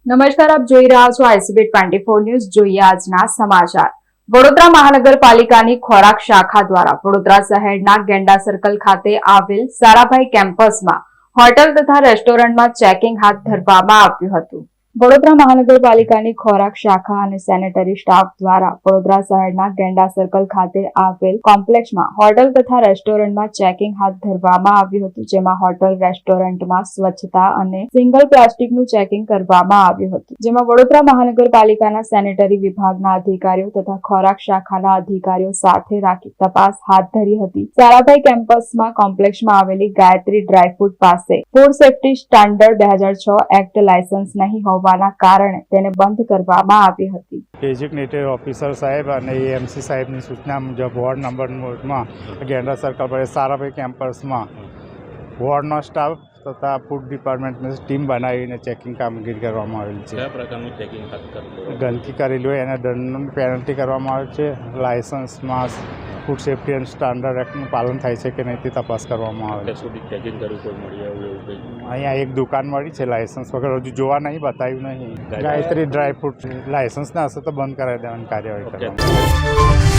નમસ્કાર, આપ જોઈ રહ્યા છો ICB 24 ન્યૂઝ। જોઈએ આજના સમાચાર। વડોદરા મહાનગરપાલિકાની ખોરાક શાખા દ્વારા વડોદરા શહેરના ગેંડા સર્કલ ખાતે આવેલ સારાભાઈ કેમ્પસમાં હોટલ તથા રેસ્ટોરન્ટમાં ચેકિંગ હાથ ધરવામાં આવ્યું હતું। વડોદરા મહાનગરપાલિકાની ખોરાક શાખા અને સેનેટરી સ્ટાફ દ્વારા વડોદરા શહેરના ગેંડા સર્કલ ખાતે આવેલ કોમ્પ્લેક્સમાં હોટલ તથા રેસ્ટોરન્ટમાં ચેકિંગ હાથ ધરવામાં આવ્યું હતું, જેમાં હોટલ રેસ્ટોરન્ટમાં સ્વચ્છતા અને સિંગલ પ્લાસ્ટિકનું ચેકિંગ કરવામાં આવ્યું હતું, જેમાં વડોદરા મહાનગરપાલિકાના સેનેટરી વિભાગના અધિકારીઓ તથા ખોરાક શાખાના અધિકારીઓ સાથે રાખી તપાસ હાથ ધરી હતી। સારાભાઈ કેમ્પસમાં કોમ્પ્લેક્સમાં આવેલી ગાયત્રી ડ્રાયફ્રૂટ પાસે food safety standard 2006 act licence નહીં હોવાના કારણે તેને બંધ કરવામાં આવી હતી। ડેઝિગ્નેટેડ ઓફિસર સાહેબ અને એએમસી સાહેબની સૂચના મુજબ વોર્ડ નંબરમાં ગેંડા સર્કલ પર સારાભાઈ કેમ્પસમાં વોર્ડનો સ્ટાફ તથા ફૂડ ડિપાર્ટમેન્ટની ટીમ બનાવીને ચેકિંગ કામગીરી કરવામાં આવેલી છે। કયા પ્રકારનું ચેકિંગ હાથ કરેલું? ગંદકી કરેલી હોય એને દંડની પેનલ્ટી કરવામાં આવે છે। લાયસન્સમાં ફૂડ સેફ્ટી એન્ડ સ્ટાન્ડર્ડ એક્ટનું પાલન થાય છે કે નહીં તે તપાસ કરવામાં આવે છે। સુધી ચેકિંગ કર્યું કોઈ મળી આવ્યું એવું કંઈ? અહીંયા એક દુકાન મળી છે લાયસન્સ વગર, હજુ જોવા નહીં, બતાવ્યું નહીં। ગાયત્રી ડ્રાયફ્રૂટ લાયસન્સ ના હશે તો બંધ કરાવી દેવાની કાર્યવાહી કરવામાં આવે છે।